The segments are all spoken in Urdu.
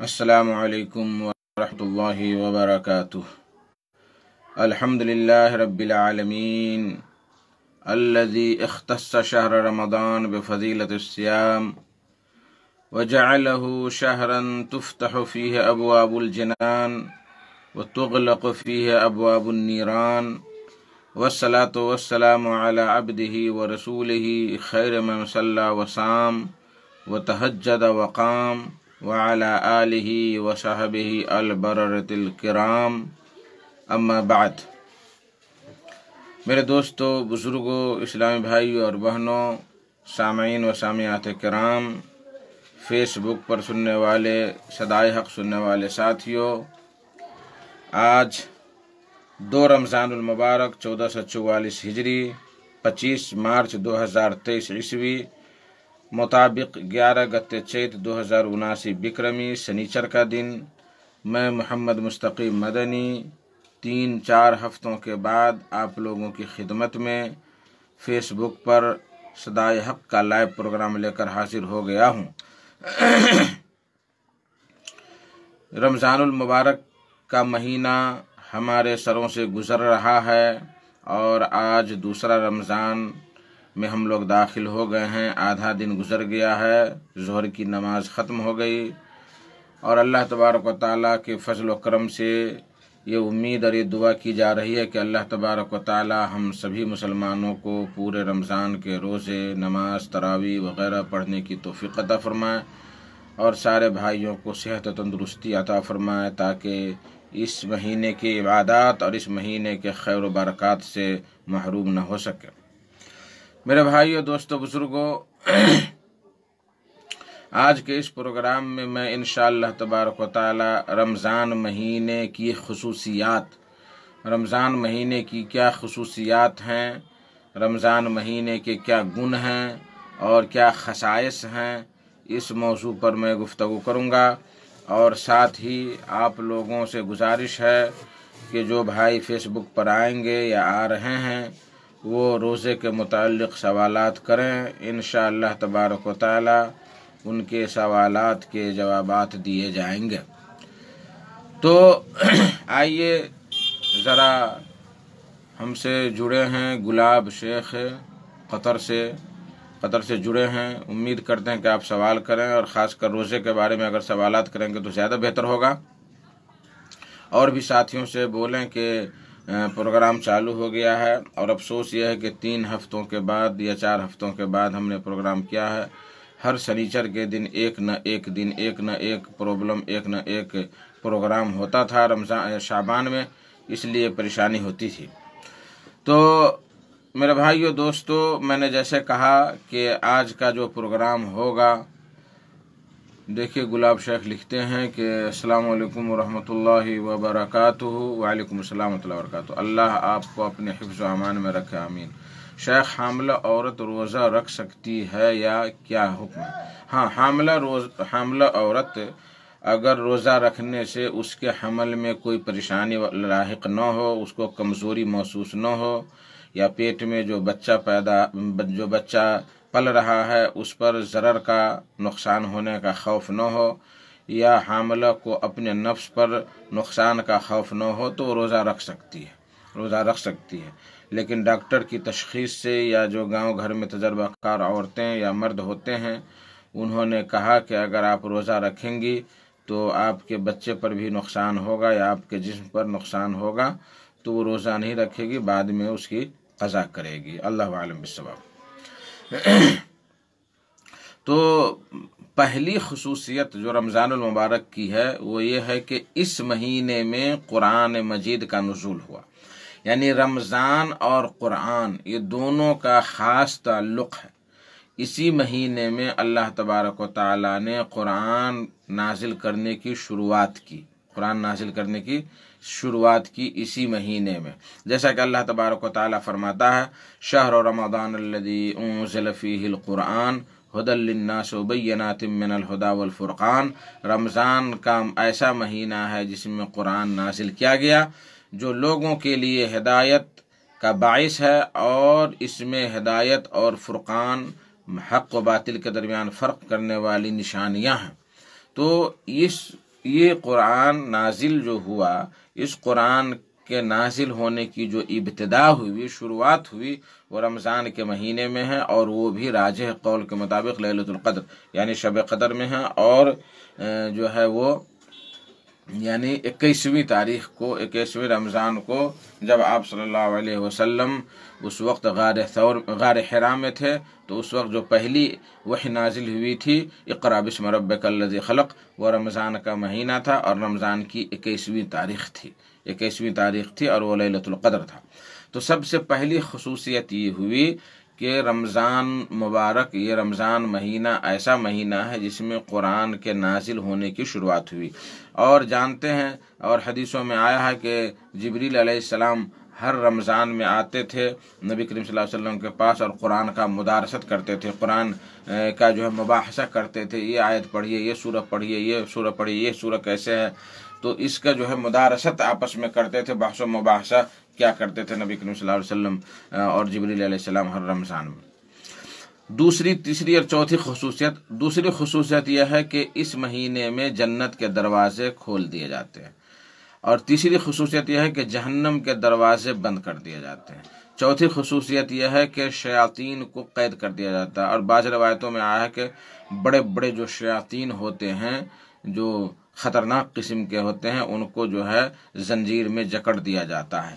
السلام علیکم ورحمۃ اللہ وبرکاتہ۔ الحمدللہ رب العالمین الذي اختص شهر رمضان بفضيلة الصيام وجعله شهرا تفتح فيه أبواب الجنان وتغلق فيه أبواب النيران، والصلاة والسلام على عبده ورسوله خير من صلى وصام وتهجد وقام وعلى آلہ وصحبہ البررۃ الکرام، اما بعد۔ میرے دوستو، بزرگوں، اسلامی بھائیوں اور بہنوں، سامعین و سامعات کرام، فیس بک پر سننے والے، صدائے حق سننے والے ساتھیوں، آج 2 رمضان المبارک 1444 ہجری 25 مارچ 2023 عیسوی مطابق 11 گتے چیت 2079 بکرمی سنیچر کا دن، میں محمد مستقیم مدنی 3-4 ہفتوں کے بعد آپ لوگوں کی خدمت میں فیس بک پر صدائے حق کا لائیو پروگرام لے کر حاضر ہو گیا ہوں۔ رمضان المبارک کا مہینہ ہمارے سروں سے گزر رہا ہے اور آج دوسرا رمضان میں ہم لوگ داخل ہو گئے ہیں۔ آدھا دن گزر گیا ہے، ظہر کی نماز ختم ہو گئی، اور اللہ تبارک و تعالیٰ کے فضل و کرم سے یہ امید اور یہ دعا کی جا رہی ہے کہ اللہ تبارک و تعالیٰ ہم سبھی مسلمانوں کو پورے رمضان کے روزے، نماز، تراویح وغیرہ پڑھنے کی توفیق عطا فرمائے، اور سارے بھائیوں کو صحت و تندرستی عطا فرمائے، تاکہ اس مہینے کی عبادات اور اس مہینے کے خیر و برکات سے محروم نہ ہو سکے۔ میرے بھائیوں، دوستو، بزرگوں، آج کے اس پروگرام میں انشاءاللہ تبارک و تعالی رمضان مہینے کی خصوصیات، رمضان مہینے کی کیا خصوصیات ہیں، رمضان مہینے کے کیا گن ہیں اور کیا خصائص ہیں، اس موضوع پر میں گفتگو کروں گا، اور ساتھ ہی آپ لوگوں سے گزارش ہے کہ جو بھائی فیس بک پر آئیں گے یا آ رہے ہیں وہ روزے کے متعلق سوالات کریں، انشاءاللہ تبارک و تعالی ان کے سوالات کے جوابات دیے جائیں گے۔ تو آئیے ذرا ہم سے جڑے ہیں گلاب شیخ قطر سے جڑے ہیں، امید کرتے ہیں کہ آپ سوال کریں، اور خاص کر روزے کے بارے میں اگر سوالات کریں گے تو زیادہ بہتر ہوگا۔ اور بھی ساتھیوں سے بولیں کہ پروگرام چالو ہو گیا ہے، اور افسوس یہ ہے کہ 3 ہفتوں کے بعد یا 4 ہفتوں کے بعد ہم نے پروگرام کیا ہے۔ ہر سنیچر کے دن ایک نہ ایک پروگرام ہوتا تھا رمضان شعبان میں، اس لیے پریشانی ہوتی تھی۔ تو میرے بھائیو دوستو، میں نے جیسے کہا کہ آج کا جو پروگرام ہوگا، دیکھیے گلاب شیخ لکھتے ہیں کہ السلام علیکم ورحمۃ اللہ وبرکاتہ۔ وعلیکم السلام ورحمۃ اللہ وبرکاتہ۔ اللہ آپ کو اپنے حفظ و امان میں رکھے، آمین۔ شیخ، حاملہ عورت روزہ رکھ سکتی ہے یا کیا حکم ہے؟ ہاں، حاملہ عورت اگر روزہ رکھنے سے اس کے حمل میں کوئی پریشانی لاحق نہ ہو، اس کو کمزوری محسوس نہ ہو، یا پیٹ میں جو بچہ پل رہا ہے اس پر ضرر کا، نقصان ہونے کا خوف نہ ہو، یا حاملہ کو اپنے نفس پر نقصان کا خوف نہ ہو، تو وہ روزہ رکھ سکتی ہے۔ لیکن ڈاکٹر کی تشخیص سے، یا جو گاؤں گھر میں تجربہ کار عورتیں یا مرد ہوتے ہیں، انہوں نے کہا کہ اگر آپ روزہ رکھیں گی تو آپ کے بچے پر بھی نقصان ہوگا یا آپ کے جسم پر نقصان ہوگا، تو وہ روزہ نہیں رکھے گی، بعد میں اس کی قضا کرے گی۔ اللہ عالم بالصواب۔ تو پہلی خصوصیت جو رمضان المبارک کی ہے وہ یہ ہے کہ اس مہینے میں قرآن مجید کا نزول ہوا، یعنی رمضان اور قرآن یہ دونوں کا خاص تعلق ہے۔ اسی مہینے میں اللہ تبارک و تعالیٰ نے قرآن نازل کرنے کی شروعات کی اسی مہینے میں، جیسا کہ اللہ تبارک و تعالیٰ فرماتا ہے شہر رمضان الذی انزل فیہ القرآن ھدی للناس وبینات من الھدی والفرقان۔ رمضان کا ایسا مہینہ ہے جس میں قرآن نازل کیا گیا جو لوگوں کے لیے ہدایت کا باعث ہے، اور اس میں ہدایت اور فرقان، حق و باطل کے درمیان فرق کرنے والی نشانیاں ہیں۔ تو اس یہ قرآن نازل جو ہوا، اس قرآن کے نازل ہونے کی جو ابتدا ہوئی، شروعات ہوئی، وہ رمضان کے مہینے میں ہے، اور وہ بھی راجح قول کے مطابق لیلۃ القدر یعنی شب قدر میں ہے، اور جو ہے وہ یعنی 21ویں تاریخ کو، 21ویں رمضان کو، جب آپ صلی اللہ علیہ وسلم اس وقت غار حرا میں تھے، تو اس وقت جو پہلی وحی نازل ہوئی تھی، اقرأ بسم ربک الذی خلق، وہ رمضان کا مہینہ تھا، اور رمضان کی 21ویں تاریخ تھی، اور وہ لیلۃ القدر تھا۔ تو سب سے پہلی خصوصیت یہ ہوئی کہ رمضان مبارک، یہ رمضان مہینہ ایسا مہینہ ہے جس میں قرآن کے نازل ہونے کی شروعات ہوئی، اور جانتے ہیں اور حدیثوں میں آیا ہے کہ جبریل علیہ السلام ہر رمضان میں آتے تھے نبی کریم صلی اللہ علیہ وسلم کے پاس، اور قرآن کا مدارست کرتے تھے، قرآن کا جو ہے مباحثہ کرتے تھے، یہ آیت پڑھیے، یہ سورہ پڑھیے، یہ سورہ پڑھیے، یہ سورہ کیسے ہے، تو اس کا جو ہے مدارست آپس میں کرتے تھے، بحث و مباحثہ کیا کرتے تھے نبی کریم صلی اللہ علیہ وسلم اور جبریل علیہ السلام ہر رمضان میں۔ دوسری، تیسری اور چوتھی خصوصیت، دوسری خصوصیت یہ ہے کہ اس مہینے میں جنت کے دروازے کھول دیے جاتے ہیں، اور تیسری خصوصیت یہ ہے کہ جہنم کے دروازے بند کر دیے جاتے ہیں۔ چوتھی خصوصیت یہ ہے کہ شیاطین کو قید کر دیا جاتا ہے، اور بعض روایتوں میں آیا ہے کہ بڑے بڑے جو شیاطین ہوتے ہیں، جو خطرناک قسم کے ہوتے ہیں، ان کو جو ہے زنجیر میں جکڑ دیا جاتا ہے۔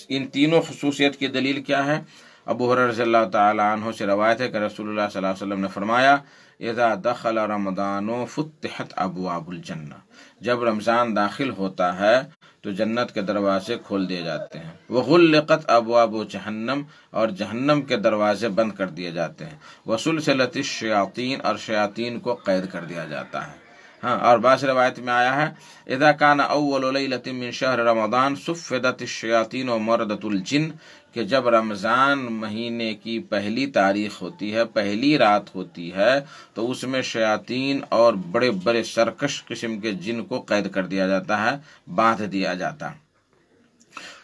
ان تینوں خصوصیت کی دلیل کیا ہے؟ ابو ہریرہ رضی اللہ تعالی عنہ سے روایت ہے کہ رسول اللہ صلی اللہ علیہ وسلم نے فرمایا، اذا دخل رمضان فتحت ابواب الجنہ، جب رمضان داخل ہوتا ہے تو جنت کے دروازے کھول دیے جاتے ہیں، وغلقت ابواب جہنم، اور جہنم کے دروازے بند کر دیے جاتے ہیں، وسلسلت الشیاطین، اور شیاطین کو قید کر دیا جاتا ہے۔ ہاں، اور بعض روایت میں آیا ہے، اذا کان اول لیلۃ من شہر رمضان صفدت الشیاطین ومردت الجن، کہ جب رمضان مہینے کی پہلی تاریخ ہوتی ہے، پہلی رات ہوتی ہے، تو اس میں شیاطین اور بڑے بڑے سرکش قسم کے جن کو قید کر دیا جاتا ہے، باندھ دیا جاتا ہے۔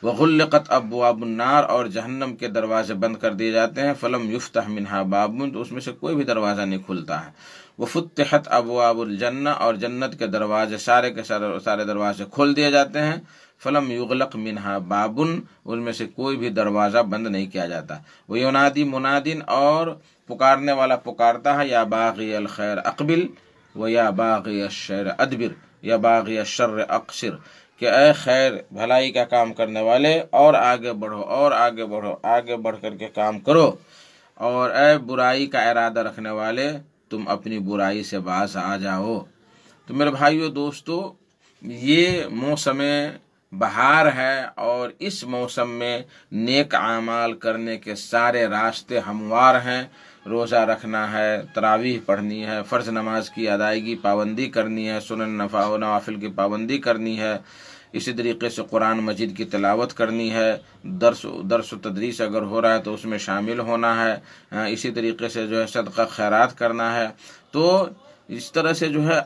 وغلقت ابواب النار، اور جہنم کے دروازے بند کر دیے جاتے ہیں، فلم یفتح منہا باب، تو اس میں سے کوئی بھی دروازہ نہیں کھلتا ہے۔ وفتحت ابواب الجنہ، اور جنت کے دروازے سارے کے سارے دروازے کھول دیے جاتے ہیں، فلم یغلق منہا باب، ان میں سے کوئی بھی دروازہ بند نہیں کیا جاتا۔ وینادی منادن، اور پکارنے والا پکارتا ہے، یا باغی الخیر اقبل و یا باغی الشر ادبر، یا باغی الشر اقصر، کہ اے خیر بھلائی کا کام کرنے والے، اور آگے بڑھو، اور آگے بڑھو، آگے بڑھ کر کے کام کرو، اور اے برائی کا ارادہ رکھنے والے، تم اپنی برائی سے باز آ جاؤ۔ تو میرے بھائیو دوستو، یہ موسم بہار ہے، اور اس موسم میں نیک اعمال کرنے کے سارے راستے ہموار ہیں۔ روزہ رکھنا ہے، تراویح پڑھنی ہے، فرض نماز کی ادائیگی پابندی کرنی ہے، سنن نوافل کی پابندی کرنی ہے، اسی طریقے سے قرآن مجید کی تلاوت کرنی ہے، درس و تدریس اگر ہو رہا ہے تو اس میں شامل ہونا ہے، اسی طریقے سے جو ہے صدقہ خیرات کرنا ہے۔ تو اس طرح سے جو ہے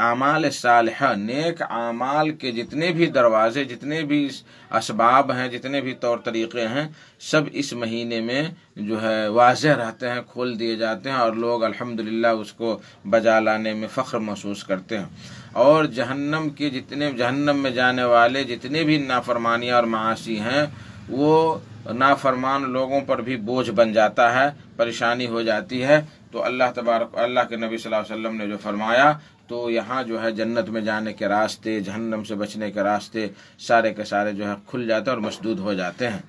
اعمال صالحہ، نیک اعمال کے جتنے بھی دروازے، جتنے بھی اسباب ہیں، جتنے بھی طور طریقے ہیں، سب اس مہینے میں جو ہے واضح رہتے ہیں، کھول دیے جاتے ہیں، اور لوگ الحمدللہ اس کو بجا لانے میں فخر محسوس کرتے ہیں۔ اور جہنم میں جانے والے جتنے بھی نافرمانیاں اور معاصی ہیں، وہ نافرمان لوگوں پر بھی بوجھ بن جاتا ہے، پریشانی ہو جاتی ہے۔ تو اللہ کے نبی صلی اللہ علیہ وسلم نے جو فرمایا، تو یہاں جو ہے جنت میں جانے کے راستے، جہنم سے بچنے کے راستے سارے کے سارے جو ہے کھل جاتے ہیں اور مسدود ہو جاتے ہیں۔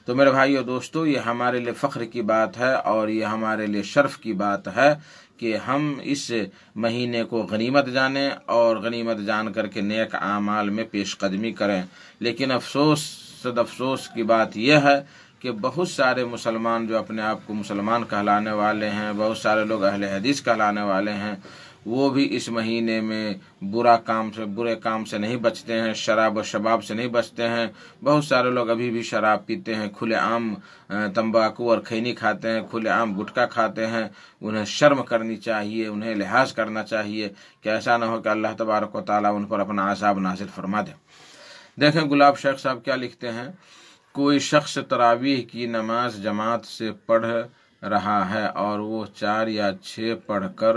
تو میرے بھائیو دوستو، یہ ہمارے لیے فخر کی بات ہے، اور یہ ہمارے لیے شرف کی بات ہے کہ ہم اس مہینے کو غنیمت جانیں، اور غنیمت جان کر کے نیک اعمال میں پیش قدمی کریں۔ لیکن افسوس کی بات یہ ہے کہ بہت سارے مسلمان جو اپنے آپ کو مسلمان کہلانے والے ہیں، بہت سارے لوگ اہل حدیث کہلانے والے ہیں، وہ بھی اس مہینے میں برے کام سے نہیں بچتے ہیں، شراب و شباب سے نہیں بچتے ہیں۔ بہت سارے لوگ ابھی بھی شراب پیتے ہیں، کھلے عام تمباکو اور کھینی کھاتے ہیں، کھلے عام گٹکا کھاتے ہیں۔ انہیں شرم کرنی چاہیے، انہیں لحاظ کرنا چاہیے کہ ایسا نہ ہو کہ اللہ تبارک و تعالیٰ ان پر اپنا عذاب نازل فرما دے۔ دیکھیں گلاب شیخ صاحب کیا لکھتے ہیں، کوئی شخص تراویح کی نماز جماعت سے پڑھ رہا ہے، اور وہ 4 یا 6 پڑھ کر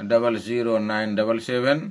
00977,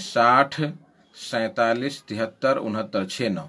60 47 73 69 69,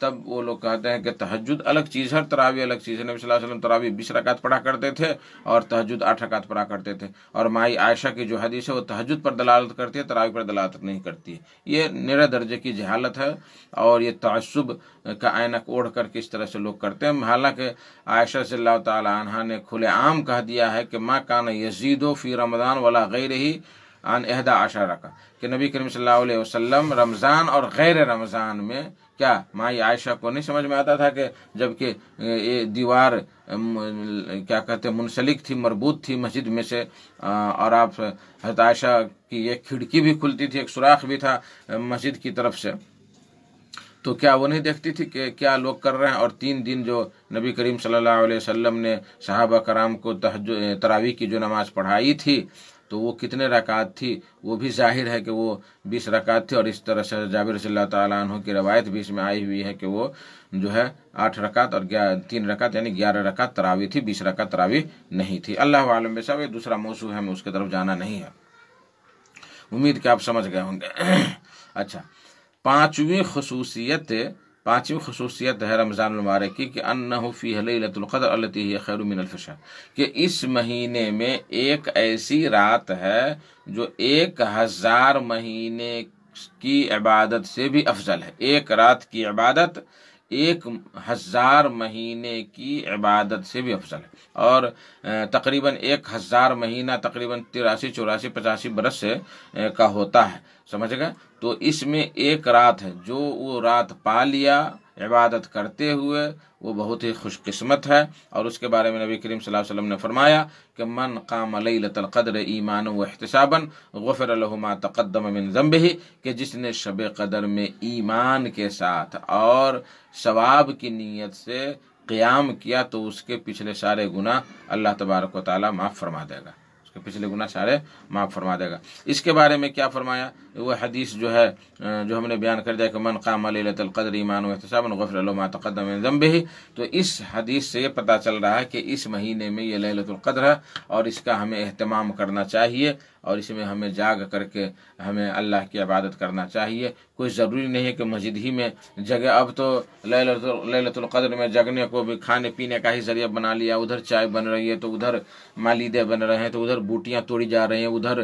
تب وہ لوگ کہتے ہیں کہ تہجد الگ چیز ہے، تراویح الگ چیز ہے۔ نبی صلی اللہ علیہ وسلم تراویح 20 رکعت پڑھا کرتے تھے اور تہجد 8 رکعت پڑھا کرتے تھے، اور مائی عائشہ کی جو حدیث ہے وہ تہجد پر دلالت کرتی ہے، تراویح پر دلالت نہیں کرتی ہے۔ یہ نرے درجے کی جہالت ہے، اور یہ تعصب کا عینک اوڑھ کر کے اس طرح سے لوگ کرتے ہیں۔ حالانکہ عائشہ رضی اللہ تعالی عنہا نے کھلے عام کہہ دیا ہے کہ ما کان یزید فی رمضان ولا غیرہ عن 11 رکعت، کہ نبی کریم صلی اللہ علیہ وسلم رمضان اور غیر رمضان میں کیا مائی عائشہ کو نہیں سمجھ میں آتا تھا کہ جبکہ یہ دیوار کیا کہتے ہیں منسلک تھی، مربوط تھی مسجد میں سے، اور آپ حضرت عائشہ کی ایک کھڑکی بھی کھلتی تھی، ایک سوراخ بھی تھا مسجد کی طرف سے، تو کیا وہ نہیں دیکھتی تھی کہ کیا لوگ کر رہے ہیں؟ اور 3 دن جو نبی کریم صلی اللہ علیہ وسلم نے صحابہ کرام کو تراویح کی جو نماز پڑھائی تھی تو وہ کتنے رکعت تھی؟ وہ بھی ظاہر ہے کہ وہ 20 رکعت تھی، اور اس طرح سے جابر رضی اللہ تعالیٰ عنہ کی روایت بھی اس میں آئی ہوئی ہے کہ وہ جو ہے 8 رکعت اور 3 رکعت یعنی 11 رکعت تراویح تھی، 20 رکعت تراویح نہیں تھی۔ اللہ عالم بے شک یہ دوسرا موضوع ہے، میں اس کی طرف جانا نہیں ہے، امید کہ آپ سمجھ گئے ہوں گے۔ اچھا، پانچویں خصوصیت ہے رمضان المبارک کی کہ انہ فیہ لیلۃ القدر التی ہی خیر من الف شہر، کہ اس مہینے میں ایک ایسی رات ہے جو 1000 مہینے کی عبادت سے بھی افضل ہے۔ ایک رات کی عبادت 1000 مہینے کی عبادت سے بھی افضل ہے، اور تقریباً 1000 مہینہ تقریباً 83 84 85 برس سے کا ہوتا ہے، سمجھ گئے؟ تو اس میں ایک رات ہے، جو وہ رات پا لیا عبادت کرتے ہوئے وہ بہت ہی خوش قسمت ہے، اور اس کے بارے میں نبی کریم صلی اللہ علیہ وسلم نے فرمایا کہ من قام لیلۃ القدر ایمانا واحتسابا غفر له ما تقدم من ذنبه، کہ جس نے شب قدر میں ایمان کے ساتھ اور ثواب کی نیت سے قیام کیا تو اس کے پچھلے سارے گناہ اللہ تبارک و تعالی معاف فرما دے گا، اس کے پچھلے گناہ سارے معاف فرما دے گا۔ اس کے بارے میں کیا فرمایا؟ وہ حدیث جو ہے جو ہم نے بیان کر دیا کہ من قام لیلۃ القدر ایمانا واحتسابا غفر له ما تقدم من ذنبه، تو اس حدیث سے یہ پتہ چل رہا ہے کہ اس مہینے میں یہ لیلۃ القدر ہے، اور اس کا ہمیں اہتمام کرنا چاہیے، اور اس میں ہمیں جاگ کر کے ہمیں اللہ کی عبادت کرنا چاہیے۔ کوئی ضروری نہیں ہے کہ مسجد ہی میں جگہ، اب تو لیلۃ القدر میں جگنے کو بھی کھانے پینے کا ہی ذریعہ بنا لیا، ادھر چائے بن رہی ہے تو ادھر مالیدے بن رہے ہیں، تو ادھر بوٹیاں توڑی جا رہی ہیں، ادھر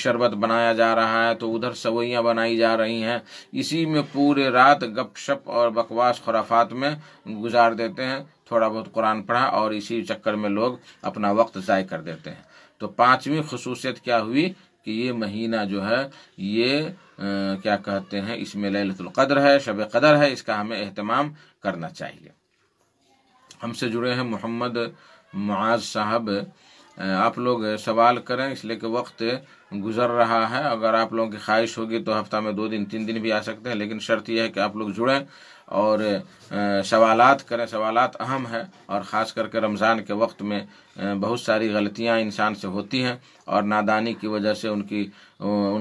شربت بنایا جا رہا ہے، تو ادھر سوئیاں بنائی جا رہی ہیں، اسی میں پورے رات گپ شپ اور بکواس خرافات میں گزار دیتے ہیں، تھوڑا بہت قرآن پڑھا اور اسی چکر میں لوگ اپنا وقت ضائع کر دیتے ہیں۔ تو پانچویں خصوصیت کیا ہوئی کہ یہ مہینہ جو ہے یہ کیا کہتے ہیں اس میں لیلۃ القدر ہے، شب قدر ہے، اس کا ہمیں اہتمام کرنا چاہیے۔ ہم سے جڑے ہیں محمد معاذ صاحب، آپ لوگ سوال کریں اس لیے کہ وقت گزر رہا ہے، اگر آپ لوگوں کی خواہش ہوگی تو ہفتہ میں 2 دن 3 دن بھی آ سکتے ہیں، لیکن شرط یہ ہے کہ آپ لوگ جڑیں اور سوالات کریں، سوالات اہم ہے، اور خاص کر کے رمضان کے وقت میں بہت ساری غلطیاں انسان سے ہوتی ہیں، اور نادانی کی وجہ سے ان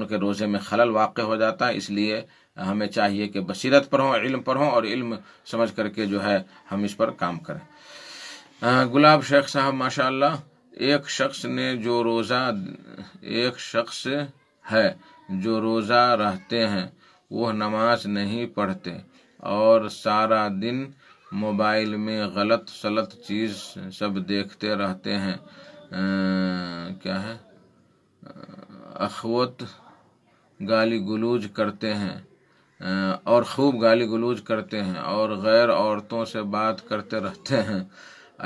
کے روزے میں خلل واقع ہو جاتا ہے، اس لیے ہمیں چاہیے کہ بصیرت پر ہوں، علم پر ہوں، اور علم سمجھ کر کے جو ہے ہم اس پر کام کریں۔ گلاب شیخ صاحب ماشاء اللہ، ایک شخص ہے جو روزہ رہتے ہیں، وہ نماز نہیں پڑھتے اور سارا دن موبائل میں غلط سلط چیز سب دیکھتے رہتے ہیں، کیا ہے اخوت گالی گلوج کرتے ہیں اور خوب گالی گلوج کرتے ہیں اور غیر عورتوں سے بات کرتے رہتے ہیں،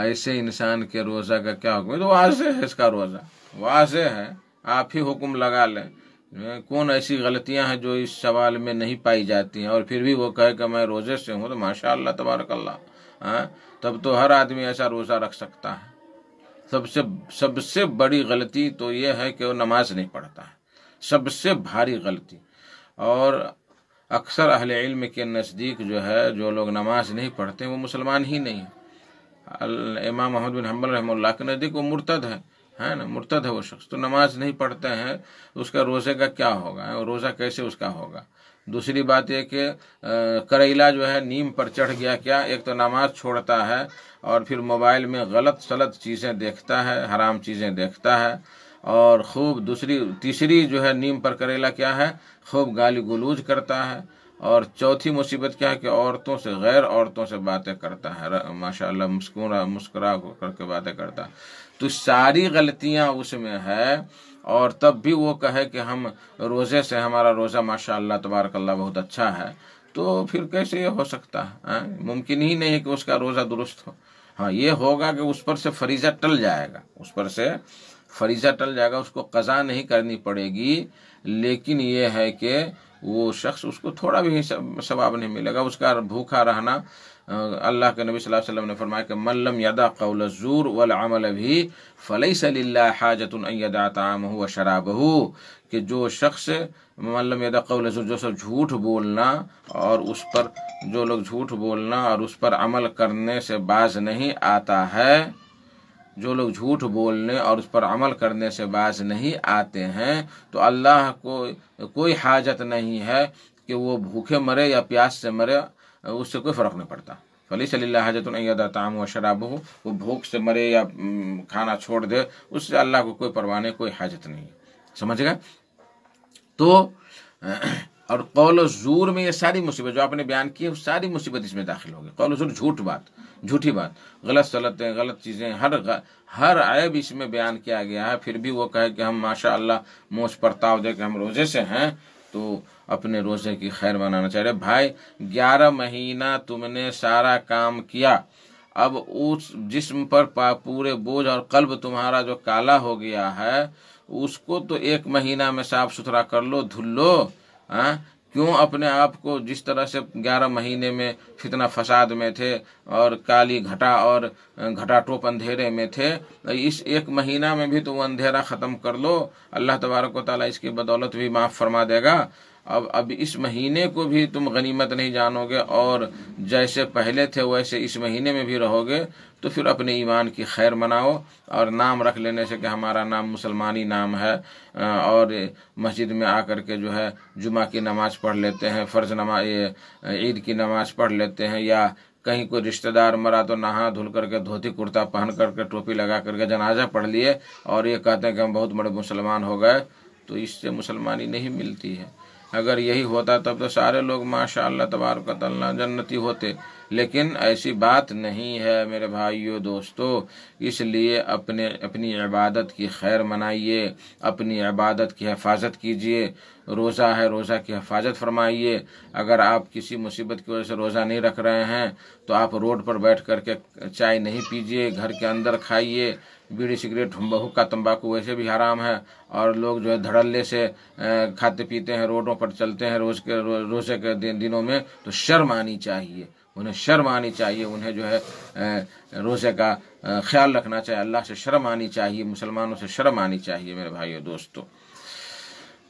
ایسے انسان کے روزہ کا کیا حکم ہے؟ تو واضح ہے، اس کا روزہ واضح ہے، آپ ہی حکم لگا لیں۔ کون ایسی غلطیاں ہیں جو اس سوال میں نہیں پائی جاتی ہیں، اور پھر بھی وہ کہے کہ میں روزے سے ہوں، تو ماشاء اللہ تبارک اللہ، تب تو ہر آدمی ایسا روزہ رکھ سکتا ہے۔ سب سے بڑی غلطی تو یہ ہے کہ وہ نماز نہیں پڑھتا ہے، سب سے بھاری غلطی۔ اور اکثر اہل علم کے نزدیک جو ہے جو لوگ نماز نہیں پڑھتے وہ مسلمان ہی نہیں ہیں۔ امام احمد بن حنبل رحمہ اللہ کے نزدیک وہ مرتد ہے نا، مرتد ہے وہ شخص، تو نماز نہیں پڑھتے ہیں، اس کا روزے کا کیا ہوگا؟ روزہ کیسے اس کا ہوگا؟ دوسری بات یہ کہ کریلا جو ہے نیم پر چڑھ گیا، کیا ایک تو نماز چھوڑتا ہے اور پھر موبائل میں غلط سلط چیزیں دیکھتا ہے، حرام چیزیں دیکھتا ہے، اور خوب تیسری جو ہے نیم پر کریلا کیا ہے، خوب گالی گلوج کرتا ہے، اور چوتھی مصیبت کیا ہے کہ عورتوں سے، غیر عورتوں سے باتیں کرتا ہے، ماشاءاللہ مسکرا کر کے باتیں کرتا ہے، تو ساری غلطیاں اس میں ہے، اور تب بھی وہ کہے کہ ہم روزے سے، ہمارا روزہ ماشاءاللہ تبارک اللہ بہت اچھا ہے، تو پھر کیسے یہ ہو سکتا ہے؟ ممکن ہی نہیں ہے کہ اس کا روزہ درست ہو۔ ہاں یہ ہوگا کہ اس پر سے فریضہ ٹل جائے گا، اس پر سے فریضہ ٹل جائے گا، اس کو قضا نہیں کرنی پڑے گی، لیکن یہ ہے کہ وہ شخص، اس کو تھوڑا بھی ثواب نہیں ملے گا، اس کا بھوکا رہنا۔ اللہ کے نبی صلی اللہ علیہ وسلم نے فرمایا کہ من لم یدع قول الزور والعمل بھی فلیس للہ حاجۃ ان یدع طعامہ وشرابہ، کہ جو شخص من لم یدع قول الزور، جو سب جھوٹ بولنا اور اس پر، جو لوگ جھوٹ بولنا اور اس پر عمل کرنے سے باز نہیں آتا ہے، جو لوگ جھوٹ بولنے اور اس پر عمل کرنے سے باز نہیں آتے ہیں، تو اللہ کو کوئی حاجت نہیں ہے کہ وہ بھوکے مرے یا پیاس سے مرے، اس سے کوئی فرق نہیں پڑتا۔ فلیس للہ حاجۃ ان یدع طعامہ وشرابہ، وہ بھوک سے مرے یا کھانا چھوڑ دے، اس سے اللہ کو کوئی پرواہ نہیں، کوئی حاجت نہیں ہے، سمجھ گئے؟ تو اور قول الزور میں یہ ساری مصیبت جو آپ نے بیان کی ہے، وہ ساری مصیبت اس میں داخل ہوگی۔ قول الزور جھوٹی بات، غلط سلطیں، غلط چیزیں، ہر عیب اس میں بیان کیا گیا ہے، پھر بھی وہ کہے کہ ہم ماشاءاللہ مونچھ پر تاؤ دے کہ ہم روزے سے ہیں، تو اپنے روزے کی خیر منانا چاہیے۔ بھائی 11 مہینہ تم نے سارا کام کیا، اب اس جسم پر پورے بوجھ، اور قلب تمہارا جو کالا ہو گیا ہے، اس کو تو 1 مہینہ میں صاف ستھرا کر لو، دھل لو۔ کیوں اپنے آپ کو جس طرح سے 11 مہینے میں فتنہ فساد میں تھے اور کالی گھٹا اور گھٹا ٹوپ اندھیرے میں تھے، اس 1 مہینہ میں بھی تو وہ اندھیرا ختم کر لو، اللہ تبارک و تعالیٰ اس کی بدولت بھی معاف فرما دے گا۔ اب اس مہینے کو بھی تم غنیمت نہیں جانو گے، اور جیسے پہلے تھے ویسے اس مہینے میں بھی رہو گے، تو پھر اپنے ایمان کی خیر مناؤ، اور نام رکھ لینے سے کہ ہمارا نام مسلمانی نام ہے، اور مسجد میں آ کر کے جو ہے جمعہ کی نماز پڑھ لیتے ہیں، فرض نماز، عید کی نماز پڑھ لیتے ہیں، یا کہیں کوئی رشتہ دار مرا تو نہا دھل کر کے دھوتی کرتا پہن کر کے ٹوپی لگا کر کے جنازہ پڑھ لیے، اور یہ کہتے ہیں کہ ہم بہت بڑے مسلمان ہو گئے، تو اس سے مسلمانی نہیں ملتی ہے۔ اگر یہی ہوتا تب تو سارے لوگ ماشاءاللہ تبارک و تعالیٰ جنتی ہوتے، لیکن ایسی بات نہیں ہے میرے بھائیو دوستو۔ اس لیے اپنی عبادت کی خیر منائیے، اپنی عبادت کی حفاظت کیجیے، روزہ ہے روزہ کی حفاظت فرمائیے۔ اگر آپ کسی مصیبت کی وجہ سے روزہ نہیں رکھ رہے ہیں تو آپ روڈ پر بیٹھ کر کے چائے نہیں پیجیے، گھر کے اندر کھائیے۔ بیڑی سگریٹ حکا تمباکو ویسے بھی حرام ہے، اور لوگ جو ہے دھڑلے سے کھاتے پیتے ہیں، روڈوں پر چلتے ہیں روزے کے دنوں میں، تو شرم آنی چاہیے، انہیں شرم آنی چاہیے، انہیں جو ہے روزے کا خیال رکھنا چاہیے، اللہ سے شرم آنی چاہیے، مسلمانوں سے شرم آنی چاہیے میرے بھائیو دوستو۔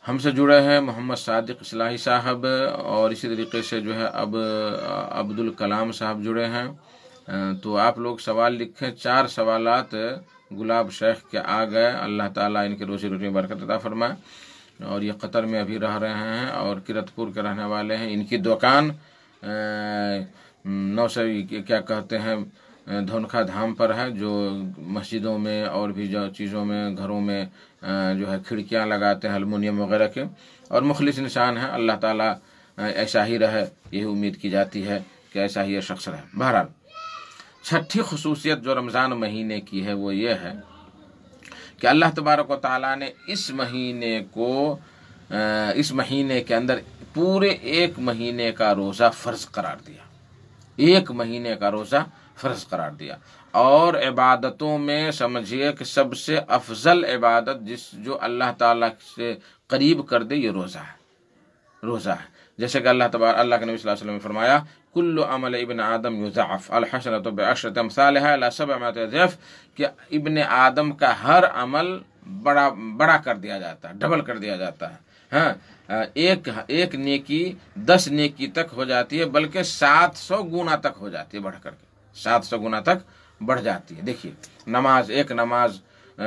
ہم سے جڑے ہیں محمد صادق اصلاحی صاحب، اور اسی طریقے سے جو ہے اب عبدالکلام صاحب جڑے ہیں، تو آپ لوگ سوال لکھیں۔ 4 سوالات گلاب شیخ کے آ گئے، اللہ تعالیٰ ان کے روزی روٹی میں برکت عطا فرمائے، اور یہ قطر میں ابھی رہ رہے ہیں اور کرت پور کے رہنے والے ہیں۔ ان کی دکان 900 کیا کہتے ہیں دھونکھا دھام پر ہے، جو مسجدوں میں اور بھی جو چیزوں میں، گھروں میں جو ہے کھڑکیاں لگاتے ہیں المونیم وغیرہ کے، اور مخلص انسان ہیں، اللہ تعالیٰ ایسا ہی رہے، یہی امید کی جاتی ہے کہ ایسا ہی یہ شخص رہے۔ بہرحال 6ٹھی خصوصیت جو رمضان مہینے کی ہے وہ یہ ہے کہ اللہ تبارک و تعالیٰ نے اس مہینے کے اندر پورے 1 مہینے کا روزہ فرض قرار دیا، 1 مہینے کا روزہ فرض قرار دیا، اور عبادتوں میں سمجھیے کہ سب سے افضل عبادت جو اللہ تعالیٰ سے قریب کر دے، یہ روزہ ہے۔ جیسے کہ اللہ کے نبی صلی اللہ علیہ وسلم نے فرمایا کل عمل ابن آدم یضاعف الحسنۃ بعشرۃ امثالها الی 700 ضعف، کہ ابن آدم کا ہر عمل بڑا کر دیا جاتا ہے، ڈبل کر دیا جاتا ہے۔ ایک نیکی 10 نیکی تک ہو جاتی ہے، بلکہ 700 گنا تک ہو جاتی ہے، بڑھ کر کے 700 گنا تک بڑھ جاتی ہے۔ دیکھیے ایک نماز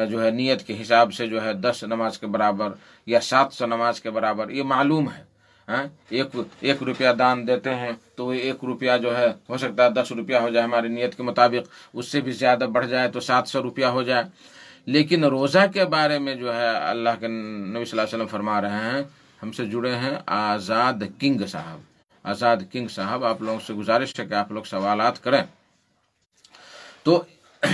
جو ہے نیت کے حساب سے جو ہے 10 نماز کے برابر یا 700 نماز کے برابر، یہ معلوم ہے۔ 1 روپیہ دان دیتے ہیں تو 1 روپیہ جو ہے ہو سکتا ہے 10 روپیہ ہو جائے ہماری نیت کے مطابق، اس سے بھی زیادہ بڑھ جائے تو 700 روپیہ ہو جائے۔ لیکن روزہ کے بارے میں جو ہے اللہ کے نبی صلی اللہ علیہ وسلم فرما رہے ہیں، ہم سے جڑے ہیں آزاد کنگ صاحب، آزاد کنگ صاحب، آپ لوگوں سے گزارش ہے کہ آپ لوگ سوالات کریں۔ تو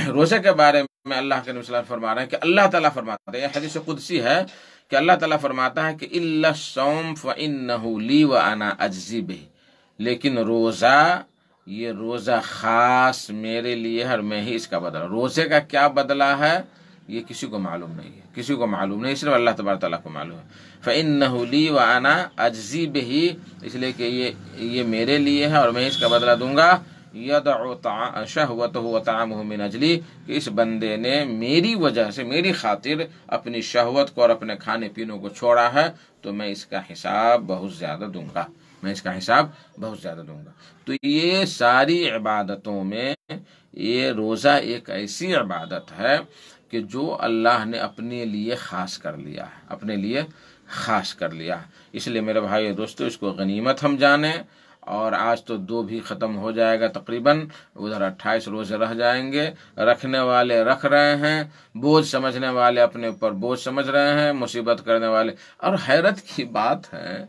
روزے کے بارے میں اللہ کے نبی صلی اللہ علیہ وسلم فرما رہے ہیں کہ اللہ تعالیٰ فرماتا ہے، یہ حدیث قدسی ہے کہ اللہ تعالیٰ فرماتا ہے کہ الا الصوم فانه لی وانا اجزی بہ، لیکن روزہ، یہ روزہ خاص میرے لیے ہے اور میں ہی اس کا بدلہ۔ روزے کا کیا بدلہ ہے یہ کسی کو معلوم نہیں ہے، کسی کو معلوم نہیں، صرف اللہ تبارک تعالیٰ کو معلوم ہے۔ فانه لی وانا اجزی بہ، اس لیے کہ یہ میرے لیے ہے اور میں اس کا بدلہ دوں گا۔ یدعو شہوتہ وطعامہ من اجلی، کہ اس بندے نے میری وجہ سے، میری خاطر اپنی شہوت کو اور اپنے کھانے پینے کو چھوڑا ہے، تو میں اس کا حساب بہت زیادہ دوں گا، میں اس کا حساب بہت زیادہ دوں گا۔ تو یہ ساری عبادتوں میں یہ روزہ ایک ایسی عبادت ہے کہ جو اللہ نے اپنے لیے خاص کر لیا ہے، اپنے لیے خاص کر لیا ہے۔ اس لیے میرے بھائی دوستو، اس کو غنیمت ہم جانیں، اور آج تو 2 بھی ختم ہو جائے گا تقریباً، ادھر 28 روزے رہ جائیں گے۔ رکھنے والے رکھ رہے ہیں، بوجھ سمجھنے والے اپنے اوپر بوجھ سمجھ رہے ہیں، مصیبت کرنے والے۔ اور حیرت کی بات ہے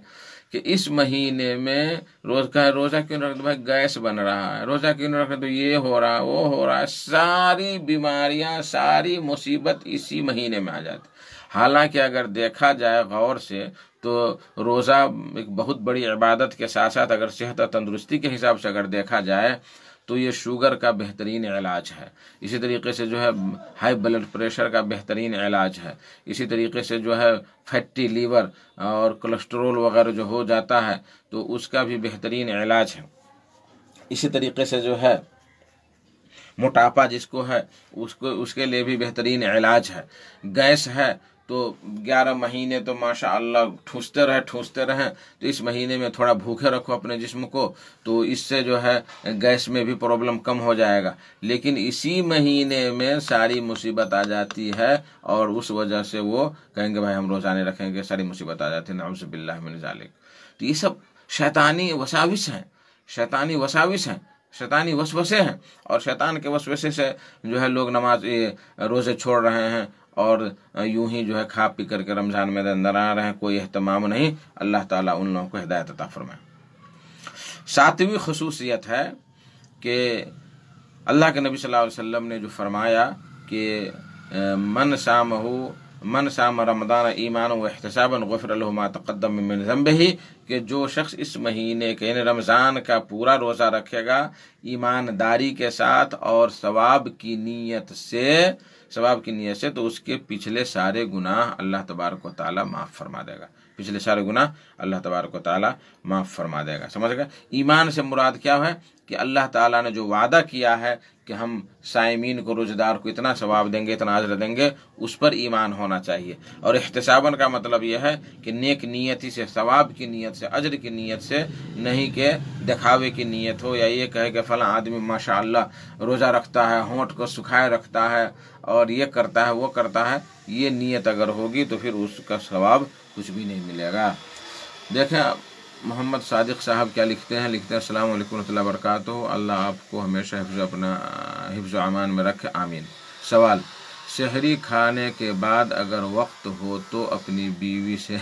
کہ اس مہینے میں روزہ کیوں رکھ دو بھائی؟ گیس بن رہا ہے۔ روزہ کیوں رکھ دو؟ یہ ہو رہا ہے، وہ ہو رہا ہے۔ ساری بیماریاں، ساری مصیبت اسی مہینے میں آ جاتی۔ حالانکہ اگر دیکھا جائے غور سے تو روزہ ایک بہت بڑی عبادت کے ساتھ ساتھ اگر صحت اور تندرستی کے حساب سے اگر دیکھا جائے تو یہ شوگر کا بہترین علاج ہے۔ اسی طریقے سے جو ہے ہائی بلڈ پریشر کا بہترین علاج ہے۔ اسی طریقے سے جو ہے فیٹی لیور اور کولیسٹرول وغیرہ جو ہو جاتا ہے تو اس کا بھی بہترین علاج ہے۔ اسی طریقے سے جو ہے موٹاپا جس کو ہے اس کے لیے بھی بہترین علاج ہے۔ گیس ہے تو 11 مہینے تو ماشاء اللہ ٹھوستے رہیں، تو اس مہینے میں تھوڑا بھوکے رکھو اپنے جسم کو، تو اس سے جو ہے گیس میں بھی پرابلم کم ہو جائے گا۔ لیکن اسی مہینے میں ساری مصیبت آ جاتی ہے اور اس وجہ سے وہ کہیں گے بھائی ہم روزہ نہیں رکھیں گے، ساری مصیبت آ جاتی ہے، نعوذ باللہ من ذالک۔ تو یہ سب شیطانی وساوس ہیں، شیطانی وسوسے ہیں، اور شیطان کے وسوسے سے جو ہے لوگ روزے چھوڑ رہے ہیں اور یوں ہی جو ہے کھا پی کر کے رمضان میں اندر آ رہے ہیں، کوئی اہتمام نہیں۔ اللہ تعالیٰ ان لوگوں کو ہدایت عطا فرمائے۔ 7ویں خصوصیت ہے کہ اللہ کے نبی صلی اللہ علیہ وسلم نے جو فرمایا کہ من سام رمضان ایمانا واحتسابا غفر له ما تقدم من ذنبه، کہ جو شخص اس مہینے کے یعنی رمضان کا پورا روزہ رکھے گا ایمانداری کے ساتھ اور ثواب کی نیت سے تو اس کے پچھلے سارے گناہ اللہ تبارک و تعالیٰ معاف فرما دے گا، پچھلے سارے گناہ اللہ تبارک و تعالیٰ معاف فرما دے گا۔ سمجھ گئے؟ ایمان سے مراد کیا ہے کہ اللہ تعالیٰ نے جو وعدہ کیا ہے کہ ہم صائمین کو، روزہ دار کو اتنا ثواب دیں گے، اتنا اجر دیں گے، اس پر ایمان ہونا چاہیے۔ اور احتساباً کا مطلب یہ ہے کہ نیک نیتی سے، ثواب کی نیت سے، اجر کی نیت سے، نہیں کہ دکھاوے کی نیت ہو یا یہ کہے کہ فلاں آدمی ماشاء اللہ روزہ رکھتا ہے، ہونٹ کو سکھائے رکھتا ہے اور یہ کرتا ہے وہ کرتا ہے، یہ نیت اگر ہوگی تو پھر اس کا ثواب کچھ بھی نہیں ملے گا۔ دیکھیں محمد صادق صاحب کیا لکھتے ہیں السلام علیکم ورحمۃ اللہ وبرکاتہ، اللہ آپ کو ہمیشہ حفظ و امان میں رکھے، آمین۔ سوال: سحری کھانے کے بعد اگر وقت ہو تو اپنی بیوی سے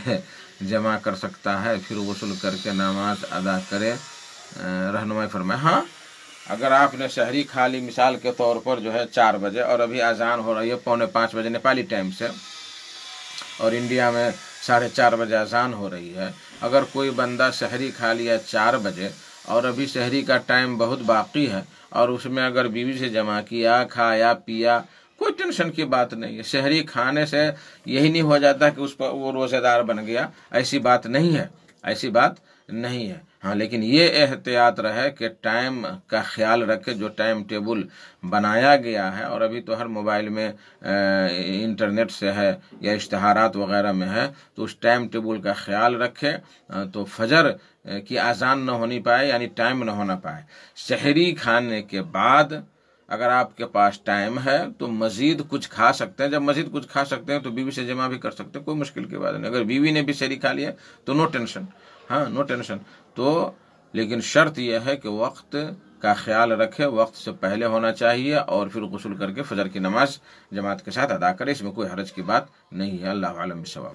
جمع کر سکتا ہے، پھر غسل کر کے نماز ادا کرے؟ رہنمائی فرمائے۔ ہاں، اگر آپ نے سحری کھا لی مثال کے طور پر جو ہے 4 بجے اور ابھی اذان ہو رہی ہے 4:45 بجے نیپالی ٹائم سے، اور انڈیا میں 4:30 بجے اذان ہو رہی ہے، اگر کوئی بندہ سحری کھا لیا 4 بجے اور ابھی سحری کا ٹائم بہت باقی ہے اور اس میں اگر بیوی سے جمع کیا، کھایا پیا، کوئی ٹینشن کی بات نہیں ہے۔ سحری کھانے سے یہی نہیں ہو جاتا کہ اس پر وہ روزہ دار بن گیا، ایسی بات نہیں ہے، ہاں، لیکن یہ احتیاط رہے کہ ٹائم کا خیال رکھے، جو ٹائم ٹیبل بنایا گیا ہے، اور ابھی تو ہر موبائل میں انٹرنیٹ سے ہے یا اشتہارات وغیرہ میں ہے، تو اس ٹائم ٹیبل کا خیال رکھے تو فجر کی اذان نہ ہونی پائے، یعنی ٹائم نہ ہونا پائے۔ سحری کھانے کے بعد اگر آپ کے پاس ٹائم ہے تو مزید کچھ کھا سکتے ہیں، جب مزید کچھ کھا سکتے ہیں تو بیوی سے جمع بھی کر سکتے ہیں، کوئی مشکل کی بات نہیں۔ اگر بیوی نے بھی سحری کھا لیا تو نو ٹینشن، تو لیکن شرط یہ ہے کہ وقت کا خیال رکھے، وقت سے پہلے ہونا چاہیے، اور پھر غسل کر کے فجر کی نماز جماعت کے ساتھ ادا کرے، اس میں کوئی حرج کی بات نہیں ہے۔ اللہ عالم بالصواب۔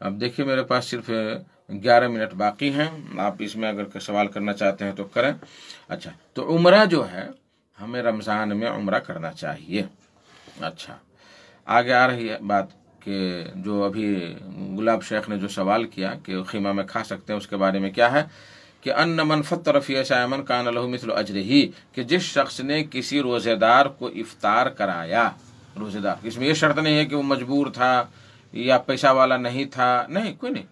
اب دیکھیے میرے پاس صرف 11 منٹ باقی ہیں، آپ اس میں اگر سوال کرنا چاہتے ہیں تو کریں۔ اچھا، تو عمرہ جو ہے ہمیں رمضان میں عمرہ کرنا چاہیے۔ اچھا، آگے آ رہی ہے بات کہ جو ابھی گلاب شیخ نے جو سوال کیا کہ خیمہ میں کھا سکتے ہیں، اس کے بارے میں کیا ہے کہ ان من فطر فی صائما کان لہ مثل اجرہ، کہ جس شخص نے کسی روزے دار کو افطار کرایا، روزے دار اس میں یہ شرط نہیں ہے کہ وہ مجبور تھا یا پیسہ والا نہیں تھا، نہیں، کوئی نہیں،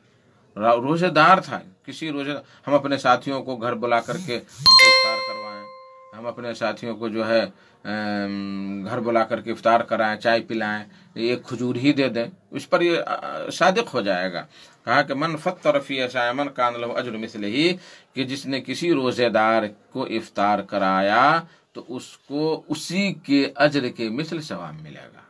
روزے دار تھا، کسی روزے ہم اپنے ساتھیوں کو گھر بلا کر کے افطار کروائیں، ہم اپنے ساتھیوں کو جو ہے گھر بلا کر کے افطار کرائیں، چائے پلائیں، ایک کھجور ہی دے دیں، اس پر یہ صادق ہو جائے گا۔ کہا کہ من فطر فی صائما کان لہ اجر مثلہ، کہ جس نے کسی روزے دار کو افطار کرایا تو اس کو اسی کے اجر کے مثل ثواب ملے گا۔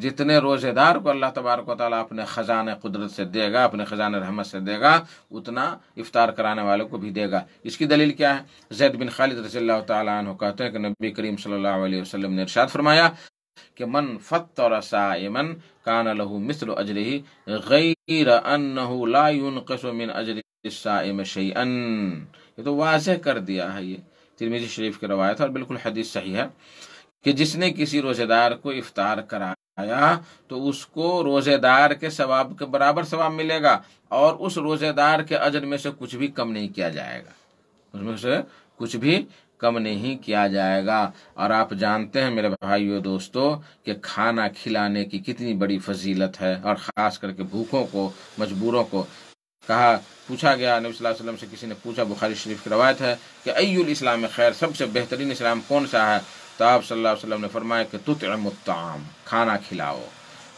جتنے روزے دار کو اللہ تبارک و تعالیٰ اپنے خزانہ قدرت سے دے گا، اپنے خزانہ رحمت سے دے گا، اتنا افطار کرانے والوں کو بھی دے گا۔ اس کی دلیل کیا ہے؟ زید بن خالد رضی اللہ تعالیٰ عنہ کہتے ہیں کہ نبی کریم صلی اللہ علیہ وسلم نے ارشاد فرمایا کہ من فطر صائما کان لہ مثل اجرہ غیر انہ لا ينقص من اجر الصائم شیئا۔ یہ تو واضح کر دیا ہے، یہ ترمذی شریف کی روایت ہے اور بالکل حدیث صحیح ہے کہ جس نے کسی روزے دار کو افطار کرایا تو اس کو روزے دار کے ثواب کے برابر ثواب ملے گا، اور اس روزے دار کے اجر میں سے کچھ بھی کم نہیں کیا جائے گا، اس میں سے کچھ بھی کم نہیں کیا جائے گا۔ اور آپ جانتے ہیں میرے بھائیو دوستو کہ کھانا کھلانے کی کتنی بڑی فضیلت ہے، اور خاص کر کے بھوکوں کو، مجبوروں کو۔ پوچھا گیا نبی صلی اللہ علیہ وسلم سے، کسی نے پوچھا، بخاری شریف کی روایت ہے کہ ای الاسلام خیر، سب سے بہترین اسلام کون سا ہے؟ تو آپ صلی اللہ علیہ وسلم نے فرمایا کہ تطعم الطعام، کھانا کھلاؤ،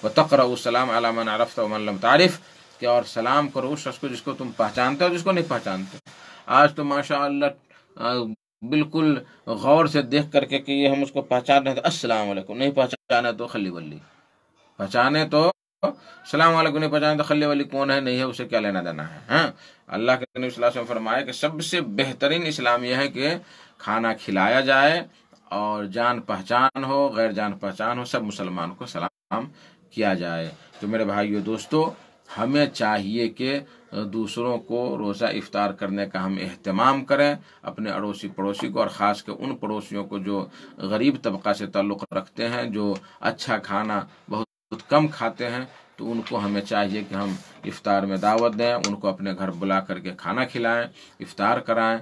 وتقرأ السلام علی من عرفت ومن لم تعرف، کہ اور سلام کرو اس شخص کو جس کو تم پہچانتے ہو جس کو نہیں پہچانتے۔ آج تو ماشاء اللہ بالکل غور سے دیکھ کر کے کہ یہ ہم اس کو پہچان رہے ہیں تو السلام علیکم، نہیں پہچانے تو خلی ولی، پہچانے تو السلام علیکم، نہیں پہچانے تو خلی ولی کون ہے نہیں ہے اسے کیا لینا دینا ہے۔ ہاں، اللہ کے نبی صلی اللہ علیہ وسلم فرمایا کہ سب سے بہترین اسلام یہ ہے کہ کھانا کھلایا جائے، اور جان پہچان ہو غیر جان پہچان ہو سب مسلمان کو سلام کیا جائے۔ تو میرے بھائیو دوستو، ہمیں چاہیے کہ دوسروں کو روزہ افطار کرنے کا ہم اہتمام کریں، اپنے اڑوسی پڑوسی کو، اور خاص کر ان پڑوسیوں کو جو غریب طبقہ سے تعلق رکھتے ہیں، جو اچھا کھانا بہت کم کھاتے ہیں، تو ان کو ہمیں چاہیے کہ ہم افطار میں دعوت دیں، ان کو اپنے گھر بلا کر کے کھانا کھلائیں، افطار کرائیں۔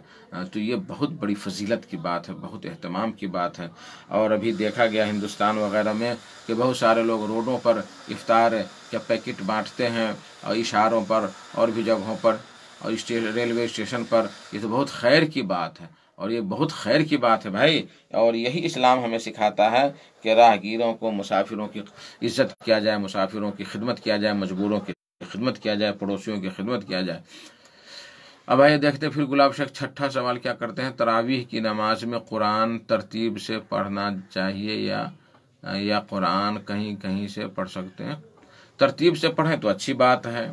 تو یہ بہت بڑی فضیلت کی بات ہے، بہت اہتمام کی بات ہے۔ اور ابھی دیکھا گیا ہندوستان وغیرہ میں کہ بہت سارے لوگ روڈوں پر افطار کے پیکٹ بانٹتے ہیں، اور اشاروں پر اور بھی جگہوں پر، اور ریلوے اسٹیشن پر۔ یہ تو بہت خیر کی بات ہے، اور یہ بہت خیر کی بات ہے بھائی، اور یہی اسلام ہمیں سکھاتا ہے کہ راہگیروں کو، مسافروں کی عزت کیا جائے، مسافروں کی خدمت کیا جائے، مجبوروں کی خدمت کیا جائے، پڑوسیوں کی خدمت کیا جائے۔ اب آئیے دیکھتے پھر گلاب شیخ چھٹا سوال کیا کرتے ہیں، تراویح کی نماز میں قرآن ترتیب سے پڑھنا چاہیے یا قرآن کہیں کہیں سے پڑھ سکتے ہیں؟ ترتیب سے پڑھیں تو اچھی بات ہے،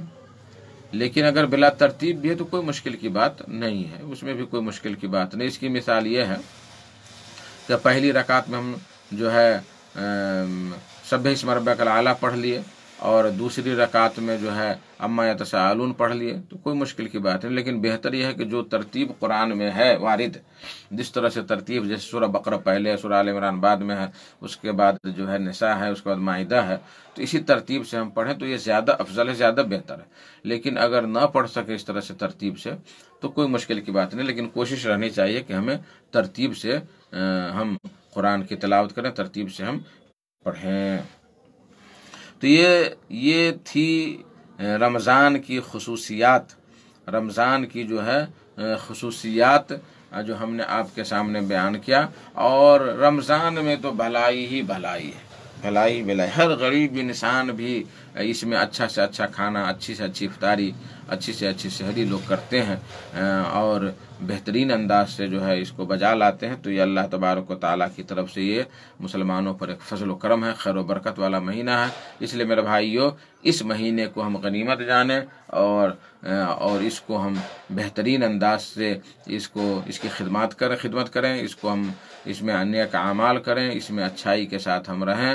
لیکن اگر بلا ترتیب بھی ہے تو کوئی مشکل کی بات نہیں ہے، اس میں بھی کوئی مشکل کی بات نہیں۔ اس کی مثال یہ ہے کہ پہلی رکعت میں ہم جو ہے سبح اسم ربک الاعلی پڑھ لیے، اور دوسری رکعت میں جو ہے عما یتساءلون پڑھ لیے، تو کوئی مشکل کی بات نہیں۔ لیکن بہتر یہ ہے کہ جو ترتیب قرآن میں ہے وارد، جس طرح سے ترتیب، جیسے سورہ بقرہ پہلے ہے، سورہ آل عمران بعد میں ہے، اس کے بعد جو ہے نساء ہے، اس کے بعد مائدہ ہے، تو اسی ترتیب سے ہم پڑھیں تو یہ زیادہ افضل ہے، زیادہ بہتر ہے۔ لیکن اگر نہ پڑھ سکے اس طرح سے ترتیب سے تو کوئی مشکل کی بات نہیں، لیکن کوشش رہنی چاہیے کہ ہمیں ترتیب سے ہم قرآن کی تلاوت کریں، ترتیب سے ہم پڑھیں۔ تو یہ تھی رمضان کی خصوصیات، رمضان کی جو ہے خصوصیات جو ہم نے آپ کے سامنے بیان کیا۔ اور رمضان میں تو بھلائی ہی بھلائی ہے، بھلائی بھلائی، ہر غریب انسان بھی اس میں اچھا سے اچھا کھانا، اچھی سے اچھی افطاری، اچھی سے اچھی سحری لوگ کرتے ہیں، اور بہترین انداز سے جو ہے اس کو بجا لاتے ہیں۔ تو یہ اللہ تبارک و تعالیٰ کی طرف سے یہ مسلمانوں پر ایک فضل و کرم ہے، خیر و برکت والا مہینہ ہے۔ اس لیے میرے بھائیو، اس مہینے کو ہم غنیمت جانیں، اور اس کو ہم بہترین انداز سے اس کی خدمت کریں، اس کو ہم اس میں نیک اعمال کریں، اس میں اچھائی کے ساتھ ہم رہیں۔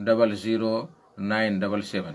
00977,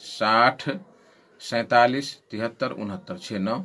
60 47 73 69 69,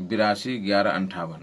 82 11 58,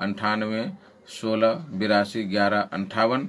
98 16 82 11 58,